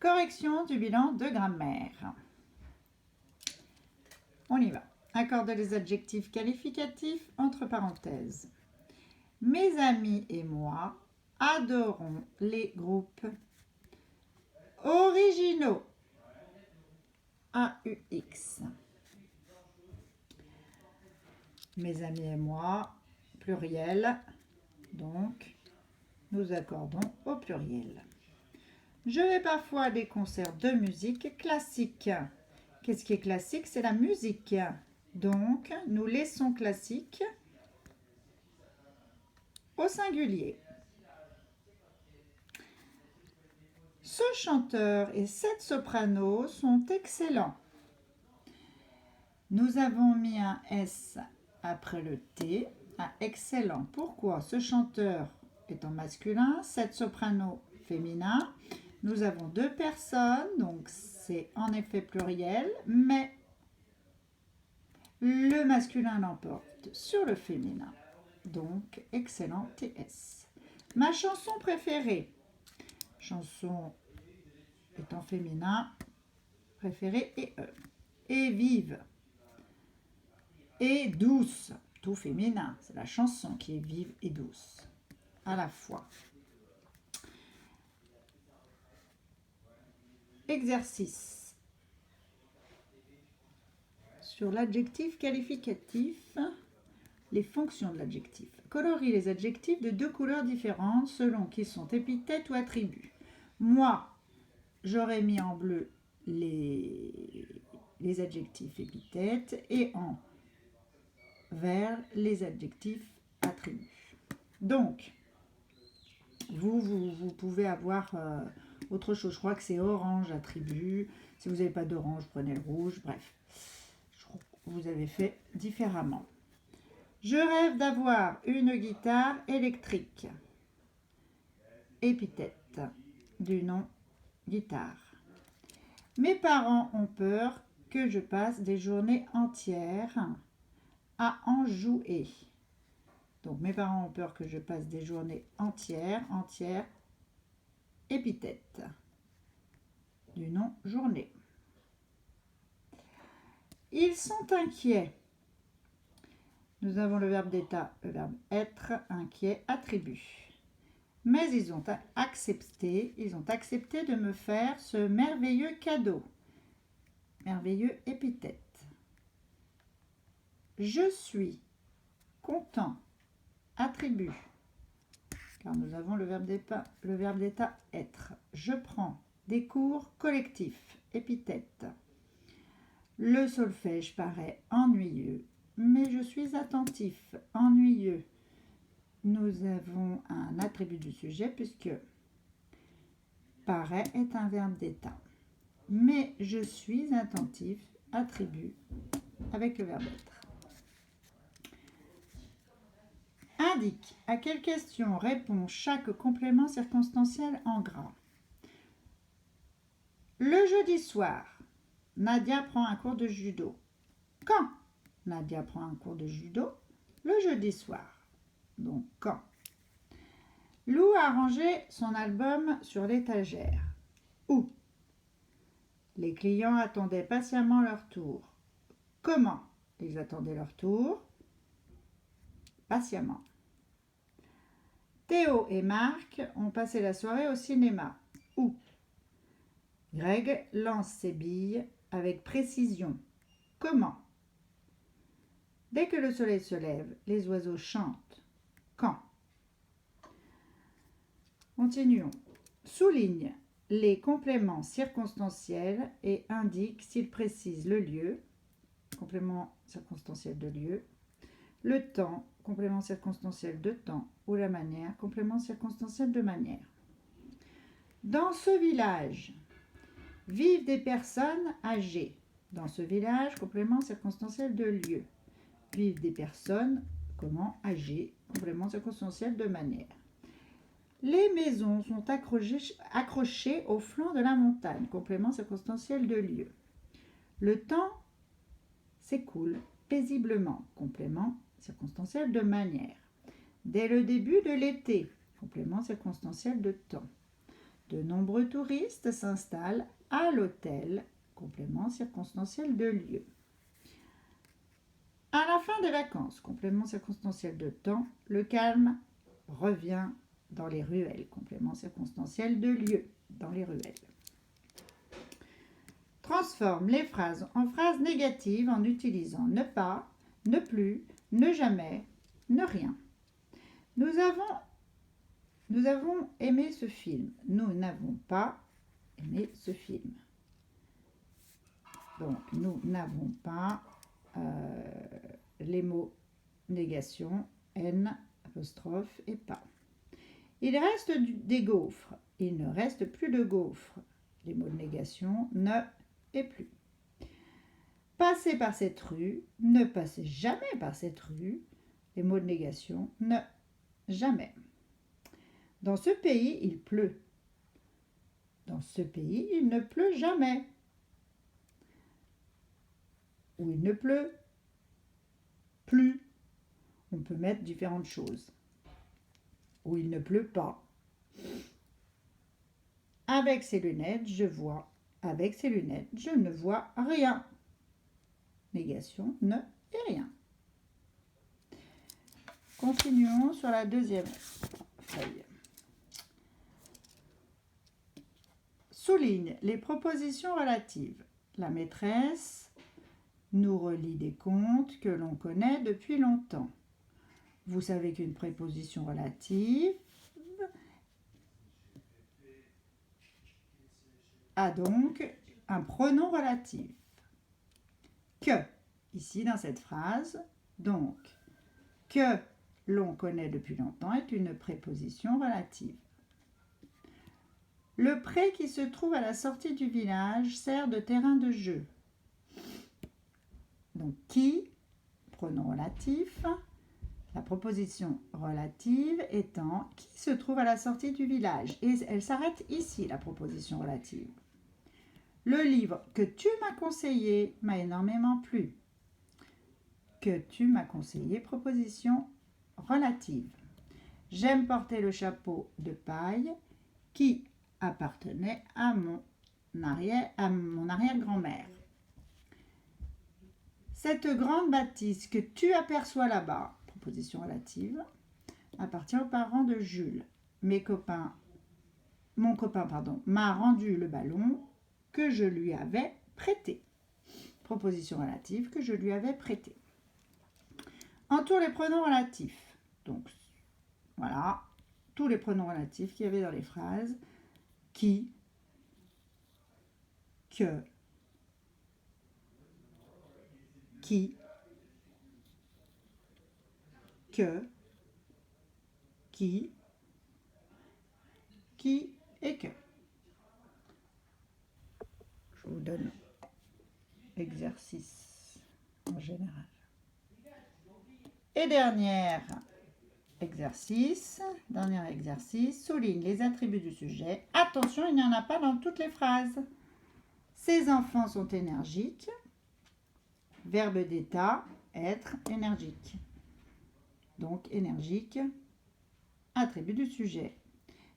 Correction du bilan de grammaire. On y va. Accorde les adjectifs qualificatifs entre parenthèses. Mes amis et moi adorons les groupes originaux. AUX. Mes amis et moi, pluriel. Donc, nous accordons au pluriel. Je vais parfois à des concerts de musique classique. Qu'est-ce qui est classique? C'est la musique. Donc, nous laissons classique au singulier. Ce chanteur et cette soprano sont excellents. Nous avons mis un S après le T à excellent. Pourquoi? Ce chanteur est en masculin, cette soprano féminin. Nous avons deux personnes, donc c'est en effet pluriel, mais le masculin l'emporte sur le féminin. Donc, excellent TS. Ma chanson préférée. Chanson étant féminin, préférée et E. Et vive. Et douce. Tout féminin. C'est la chanson qui est vive et douce. À la fois. Exercice. Sur l'adjectif qualificatif, les fonctions de l'adjectif. Colorie les adjectifs de deux couleurs différentes selon qu'ils sont épithètes ou attributs. Moi, j'aurais mis en bleu les adjectifs épithètes et en vert les adjectifs attributs. Donc, vous pouvez avoir autre chose. Je crois que c'est orange attribut. Si vous n'avez pas d'orange, prenez le rouge. Bref, vous avez fait différemment. Je rêve d'avoir une guitare électrique. Épithète du nom guitare. Mes parents ont peur que je passe des journées entières à en jouer. Donc, mes parents ont peur que je passe des journées entières, épithète du nom journée. Ils sont inquiets. Nous avons le verbe d'état, le verbe être, inquiet, attribut. Mais ils ont accepté de me faire ce merveilleux cadeau. Merveilleux épithète. Je suis content, attribut. Car nous avons le verbe d'état être. Je prends des cours collectifs, épithète. Le solfège paraît ennuyeux, mais je suis attentif, ennuyeux. Nous avons un attribut du sujet puisque paraît est un verbe d'état. Mais je suis attentif, attribut avec le verbe être. Indique à quelle question répond chaque complément circonstanciel en gras. Le jeudi soir, Nadia prend un cours de judo. Quand Nadia prend un cours de judo? Le jeudi soir. Donc, quand? Lou a rangé son album sur l'étagère. Où? Les clients attendaient patiemment leur tour. Comment ils attendaient leur tour? Patiemment. Théo et Marc ont passé la soirée au cinéma. Où? Greg lance ses billes avec précision. Comment? Dès que le soleil se lève, les oiseaux chantent. Quand? Continuons. Souligne les compléments circonstanciels et indique s'ils précisent le lieu, complément circonstanciel de lieu, le temps, complément circonstanciel de temps, ou la manière, complément circonstanciel de manière. Dans ce village, vivent des personnes âgées. Dans ce village, complément circonstanciel de lieu. Vivent des personnes, comment, âgées, complément circonstanciel de manière. Les maisons sont accrochées au flanc de la montagne, complément circonstanciel de lieu. Le temps s'écoule paisiblement, complément circonstanciel de manière. Dès le début de l'été, complément circonstanciel de temps. De nombreux touristes s'installent à l'hôtel, complément circonstanciel de lieu. À la fin des vacances, complément circonstanciel de temps, le calme revient dans les ruelles, complément circonstanciel de lieu, dans les ruelles. Transforme les phrases en phrases négatives en utilisant ne pas, ne plus, ne jamais, ne rien. Nous avons aimé ce film. Nous n'avons pas aimé ce film. Donc, nous n'avons pas les mots négation, N, apostrophe et pas. Il reste des gaufres. Il ne reste plus de gaufres. Les mots de négation, ne et plus. Passez par cette rue. Ne passez jamais par cette rue. Les mots de négation, ne, jamais. Dans ce pays, il pleut. Dans ce pays, il ne pleut jamais. Ou il ne pleut plus. On peut mettre différentes choses. Ou il ne pleut pas. Avec ses lunettes, je vois. Avec ses lunettes, je ne vois rien. Négation, ne et rien. Continuons sur la deuxième feuille. Souligne les propositions relatives. La maîtresse nous relie des contes que l'on connaît depuis longtemps. Vous savez qu'une préposition relative a donc un pronom relatif. Que, ici dans cette phrase, donc, que l'on connaît depuis longtemps est une préposition relative. Le pré qui se trouve à la sortie du village sert de terrain de jeu. Donc, qui, pronom relatif, la proposition relative étant qui se trouve à la sortie du village. Et elle s'arrête ici, la proposition relative. Le livre que tu m'as conseillé m'a énormément plu. Que tu m'as conseillé, proposition relative. J'aime porter le chapeau de paille qui appartenait à mon arrière-grand-mère. Cette grande bâtisse que tu aperçois là-bas, proposition relative, appartient aux parents de Jules. Mon copain m'a rendu le ballon que je lui avais prêté. Proposition relative que je lui avais prêté. Entoure les pronoms relatifs. Donc, voilà, tous les pronoms relatifs qu'il y avait dans les phrases. Qui, que, qui, que, qui et que. Je vous donne exercice en général. Et dernier exercice, souligne les attributs du sujet. Attention, il n'y en a pas dans toutes les phrases. Ces enfants sont énergiques. Verbe d'état, être, énergique. Donc, énergique, attribut du sujet.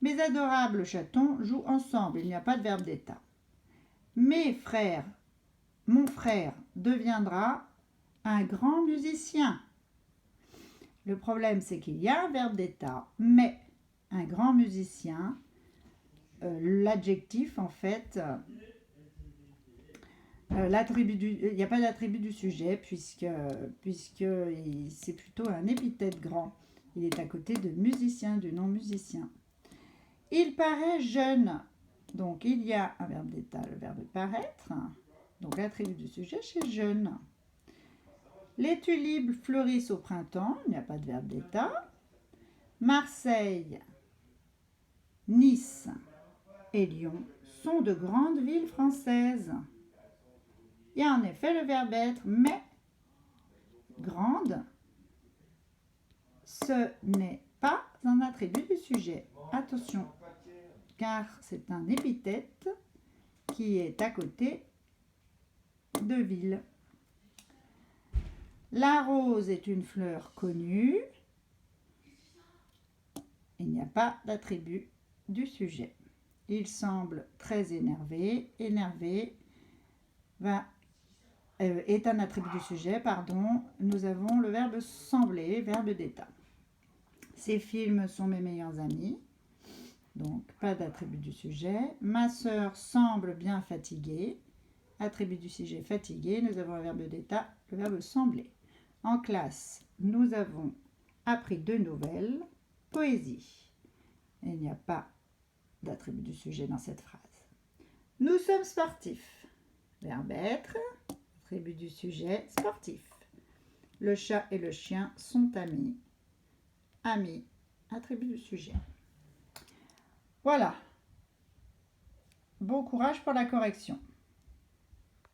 Mes adorables chatons jouent ensemble. Il n'y a pas de verbe d'état. Mon frère deviendra un grand musicien. Le problème, c'est qu'il y a un verbe d'état, mais un grand musicien, l'adjectif, en fait, il n'y a pas d'attribut du sujet, puisque c'est plutôt un épithète grand. Il est à côté de musicien, du nom musicien. Il paraît jeune. Donc, il y a un verbe d'état, le verbe paraître. Donc, l'attribut du sujet chez jeune. Les tulipes fleurissent au printemps. Il n'y a pas de verbe d'état. Marseille, Nice et Lyon sont de grandes villes françaises. Il y a en effet le verbe être, mais grande, ce n'est pas un attribut du sujet. Attention, car c'est un épithète qui est à côté de ville. La rose est une fleur connue. Il n'y a pas d'attribut du sujet. Il semble très énervé. Énervé est un attribut du sujet, pardon. Nous avons le verbe sembler, verbe d'état. Ces films sont mes meilleurs amis. Donc, pas d'attribut du sujet. Ma sœur semble bien fatiguée. Attribut du sujet fatigué. Nous avons un verbe d'état, le verbe sembler. En classe, nous avons appris 2 nouvelles. Poésie. Il n'y a pas d'attribut du sujet dans cette phrase. Nous sommes sportifs. Verbe être. Attribut du sujet, sportif. Le chat et le chien sont amis. Amis. Attribut du sujet. Voilà. Bon courage pour la correction.